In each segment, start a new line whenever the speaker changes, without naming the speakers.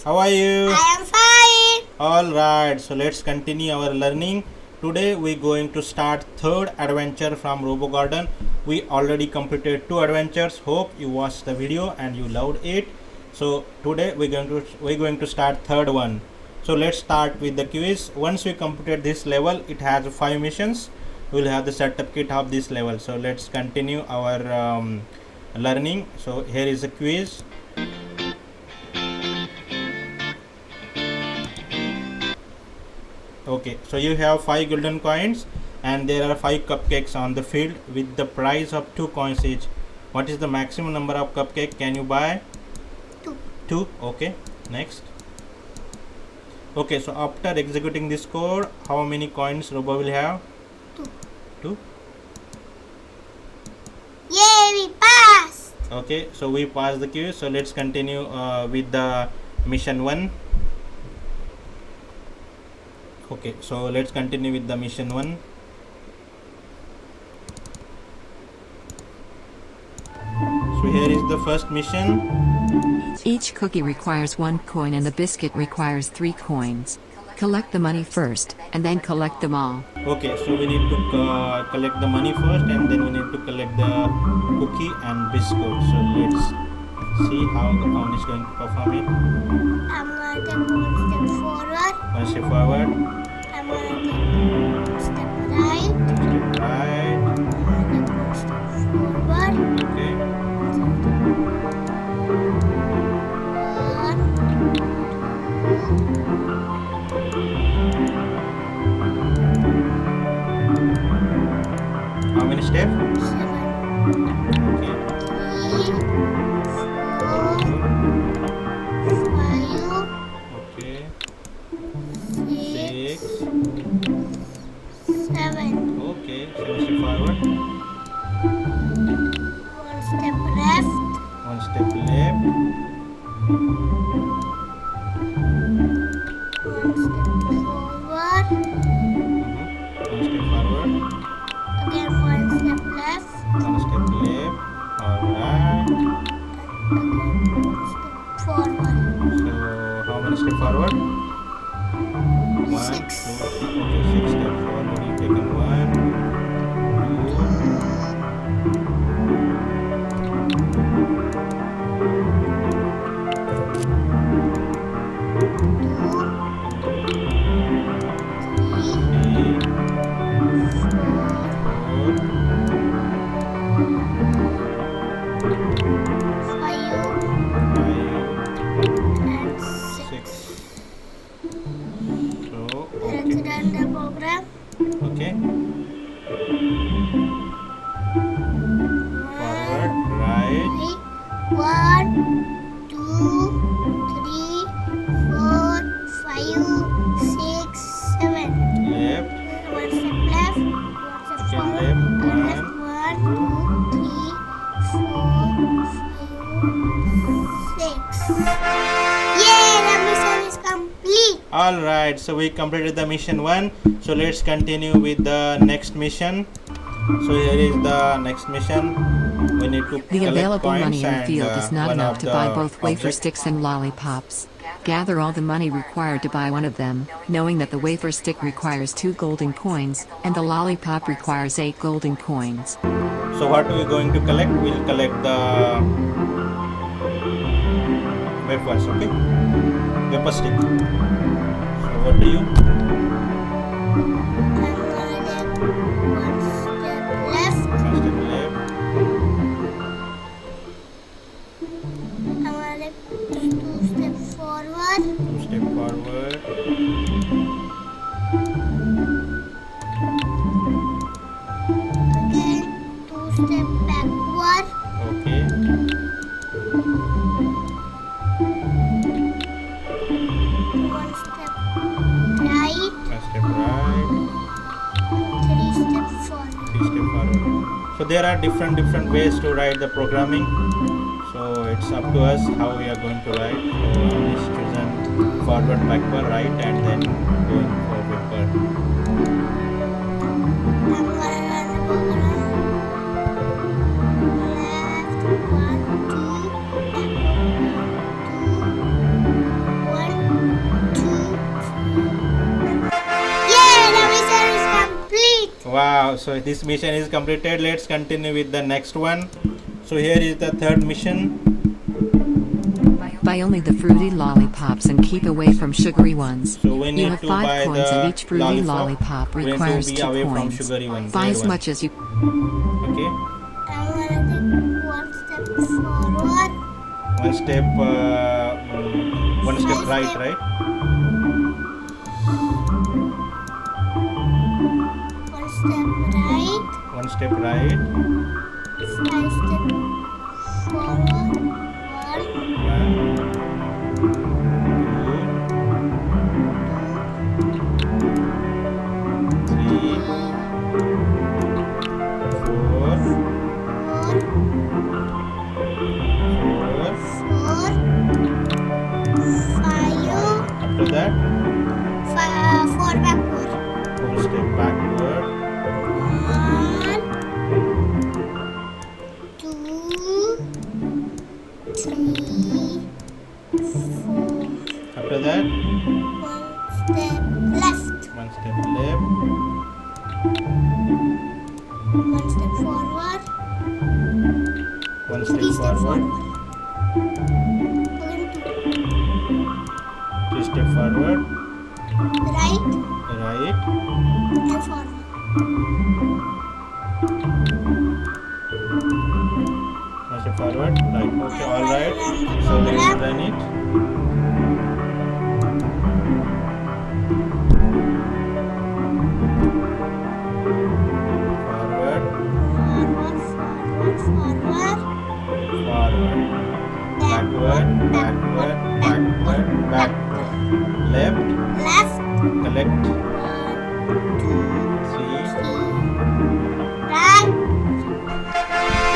How are you?
I am fine.
Alright, so let's continue our learning. Today we're going to start third adventure from RoboGarden. We already completed 2 adventures. Hope you watched the video and you loved it. So today we're going to start third one. So let's start with the quiz. Once we completed this level, it has 5 missions. We'll have the setup kit of this level. So let's continue our learning. So here is the quiz. Okay, so you have 5 golden coins and there are 5 cupcakes on the field with the price of 2 coins each. What is the maximum number of cupcake can you buy?
2.
2. Okay, next. Okay, so after executing this code, how many coins Robo will have?
2.
2.
Yay, we passed.
Okay, so we passed the quiz. So let's continue with the mission 1. Okay, so let's continue with the mission 1. So here is the first mission.
Each cookie requires 1 coin and the biscuit requires 3 coins. Collect the money first, and then collect them all.
Okay, so we need to collect the money first and then we need to collect the cookie and biscuit. So let's see how the count is going to perform it.
I'm going to take 1 step forward.
1 step forward.
I'm going to take 1 step right.
Step right.
I'm going to take 1 step forward.
Okay.
1, 2,
How many steps?
7,
Okay.
3, 4, 5,
Okay.
6,
6.
7.
Okay. 7 step forward.
1 step left.
1 step left.
1 step forward.
1 step forward.
Again 1 step left.
1 step left. Alright.
Again 1 step forward.
So how many steps forward? 1,
6.
2, okay, 6 steps forward. You taken 1, 6. So
Let's run the program.
okay. Forward, right.
1, 2, 3, 4, 5, 6, 7.
Left.
1 step left. 1 step
Okay,
forward.
left.
Again
1.
left. 1, 2, 3, 4, 5, 6. Yay! The mission is complete.
Alright, so we completed the mission 1. So let's continue with the next mission. So here is the next mission. We need to
The
collect
available
coins
money in the
and
field is not
one
enough
of
to
the
buy both wafer
object.
sticks and lollipops. Gather all the money required to buy one of them, knowing that the wafer stick requires 2 golden coins, and the lollipop requires 8 golden coins.
So what are we going to collect? We'll collect the wafers, okay? Wafer stick. So what do you?
I'm gonna take 1 step left.
1 step left.
I'm gonna take 2 steps forward.
2 step forward.
Again 2 step backward.
Okay.
1 step right.
1 step right.
3 steps forward.
3 step forward. So there are different ways to write the programming. So it's up to us how we are going to write. So it's chosen forward, backward, right, and then going for backward.
I'm gonna run the program. Left, 1, 2,
Wow, so this mission is completed. Let's continue with the next one. So here is the third mission.
Buy only the fruity lollipops and keep away from sugary ones.
So we
You
need
have
to
5
buy
coins and
the
each fruity lollipop
We need to
requires
be
2
away from
coins.
sugary ones.
Buy
Red
as
one.
much as you.
Okay.
I'm gonna take one step forward.
One step
Five
right,
step.
right?
One step right.
One step right.
5 step forward. One,
One, two, three, four,
four, five.
after that,
Four backward.
4 step backward,
1, 2, 3, 4.
after that,
1 step left.
1 step left,
1 step forward.
1
3
step
step
forward,
forward. Again
3 step forward,
2. Right
right,
and forward.
1 step forward, right. Okay, all right. So let's run it. Forward,
Forward.
forward, backward, backward, backward, backward, left,
Left.
collect,
1, 2,
3,
3. Right.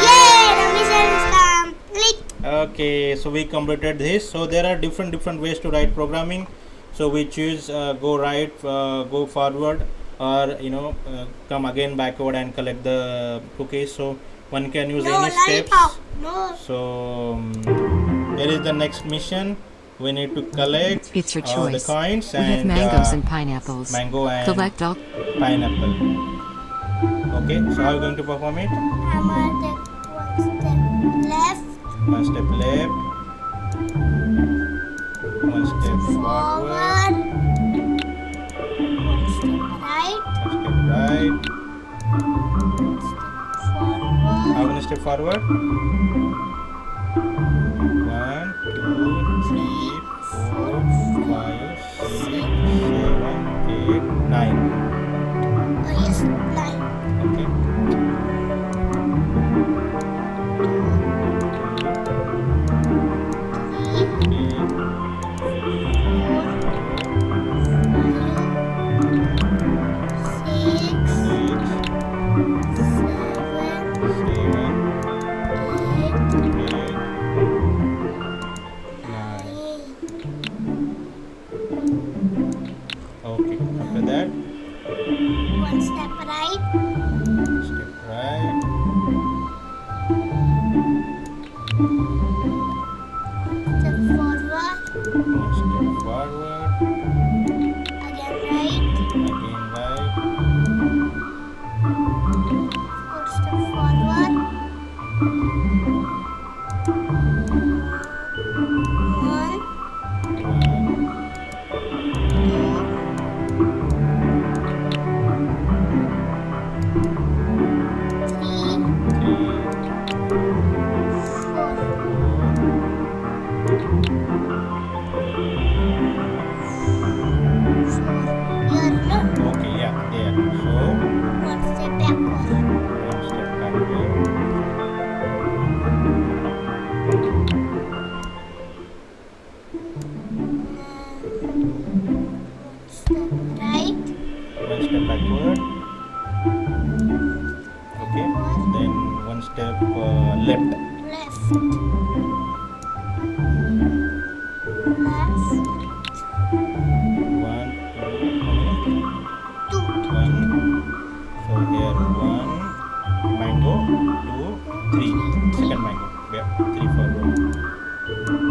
Yay! The mission is complete.
Okay, so we completed this. So there are different ways to write programming. So we choose go right, go forward, or come again backward and collect the cookies. So one can use
No,
any steps.
lollipop. No.
So here is the next mission. We need to collect
It's your
the
choice.
coins
We have
and
mangoes and pineapples.
mango and
Collect all.
pineapple. Okay, so how are you going to perform it?
I'm gonna take 1 step left.
1 step left, 1 step forward,
Forward. 1 step right.
1 step right.
1 step forward.
How many step forward? 1, 2, 3, 4, 5, 6, 7, 8, 9.
Oh yes, 9.
Okay.
2, 3,
3, Okay. After that,
1 step right.
step right.
1 step forward.
1 step forward.
Again right.
Again right.
4 step forward. 1,
step left.
Left. Left.
One, two, how many?
Two.
One. So here one mango, 2, 3. Second mango. Yeah, 3 forward.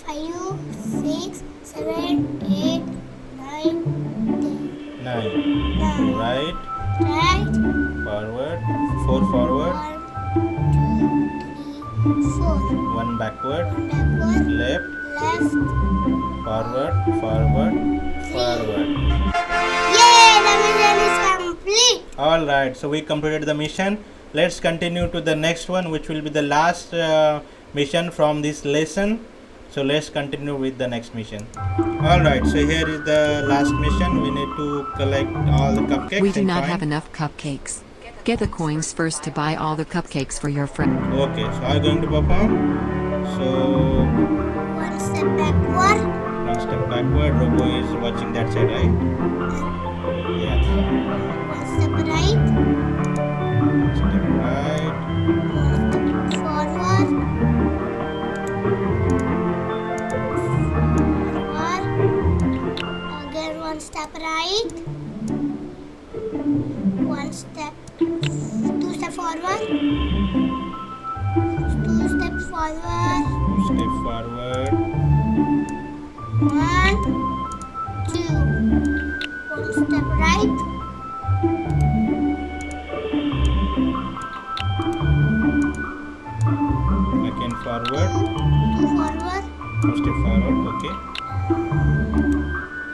5, 6, 7, 8, 9, 10.
9.
9.
Right,
Right.
forward, 4 forward,
1, 2, 3, 4.
1 backward,
1 backward.
left,
Left.
forward, forward,
3.
forward.
Yay! The mission is complete.
Alright, so we completed the mission. Let's continue to the next one, which will be the last mission from this lesson. So let's continue with the next mission. Alright, so here is the last mission. We need to collect all the cupcakes.
We do
and
not
coin.
have enough cupcakes. Get the coins first to buy all the cupcakes for your friend.
Okay, so I'm going to perform. So
1 step backward.
1 step backward. Robo is watching that side, right? Yeah.
1 step right.
Step right.
1 step forward. Again 1 step right. 1 step. 2 step forward. 2 step forward.
Step forward.
1, 2. 1 step right.
Again forward.
2 forward.
2 step forward. Okay.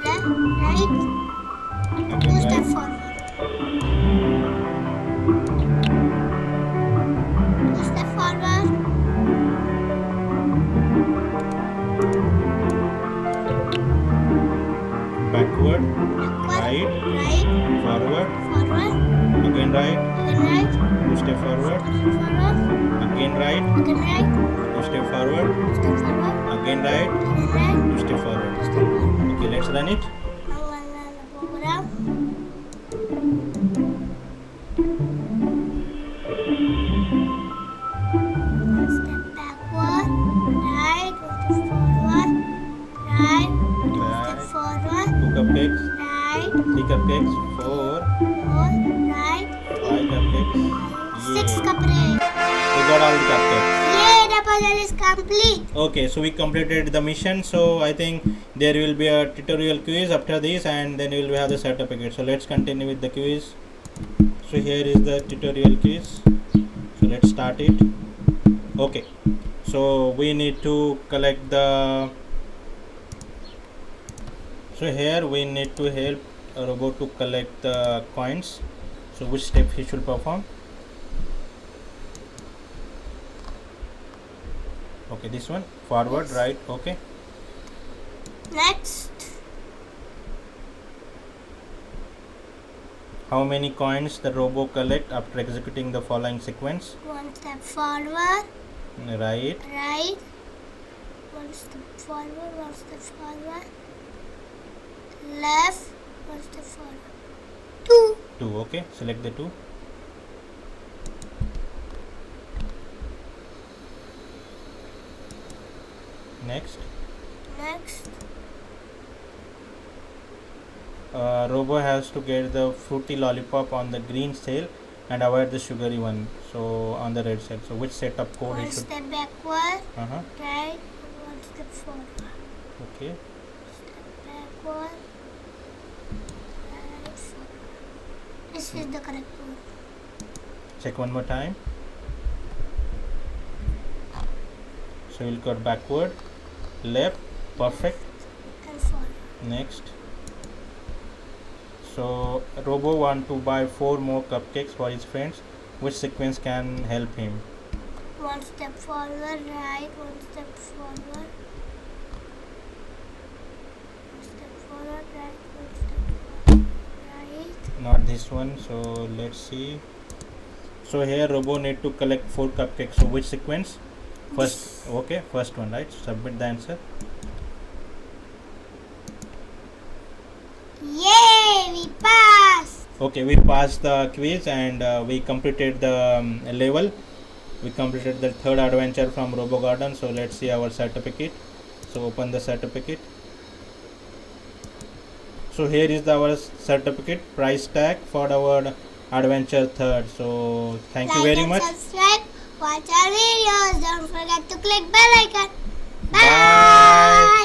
Left, right. 2
Again
step
right.
forward. 2 step forward.
Backward.
Backward.
Right.
Right.
Forward.
Forward.
Again right.
Again right.
2 step forward.
Forward.
Again right.
Again right.
2 step forward.
2 step forward.
Again right.
Again right.
2 step forward.
2 step forward.
Okay, let's run it.
Now run the program. One step backward. Right. 1 step forward. Right. 2 step
Right.
forward.
2 cupcakes.
Right.
3 cupcakes. 4.
4. Right.
5 cupcakes.
6
Yay.
cupcakes.
We got all the cupcakes.
Yay! The puzzle is complete.
Okay, so we completed the mission. So I think there will be a tutorial quiz after this, and then we will have the certificate. So let's continue with the quiz. So here is the tutorial quiz. So let's start it. Okay, so we need to collect the. So here we need to help a robot to collect the coins. So which step he should perform? Okay, this one, forward,
Yes.
right. Okay,
Next.
how many coins the robo collect after executing the following sequence?
1 step forward.
Right,
Right. 1 step forward. 1 step forward. Left. 1 step forward. 2.
2. Okay, select the 2. Next,
Next.
robo has to get the fruity lollipop on the green cell and avoid the sugary one. So on the red cell. So which set of code
1
he should?
step backward.
Uh-huh.
Right. 1 step forward.
Okay.
Step backward. Right. Forward. This is the correct one.
Check one more time. So we'll go backward, left, perfect.
And forward.
Next. So Robo want to buy 4 more cupcakes for his friends. Which sequence can help him?
1 step forward. Right. 1 step forward. 1 step forward. Right. 1 step forward. Right.
Not this one. So let's see. So here Robo need to collect 4 cupcakes. So which sequence? First. Okay, first one, right? Submit the answer.
Yay! We passed!
Okay, we passed the quiz and we completed the level. We completed the 3rd adventure from RoboGarden. So let's see our certificate. So open the certificate. So here is our certificate, price tag for our adventure 3rd. So thank you very much.
Subscribe, watch our videos. Don't forget to click bell icon. Bye.
Bye. Bye.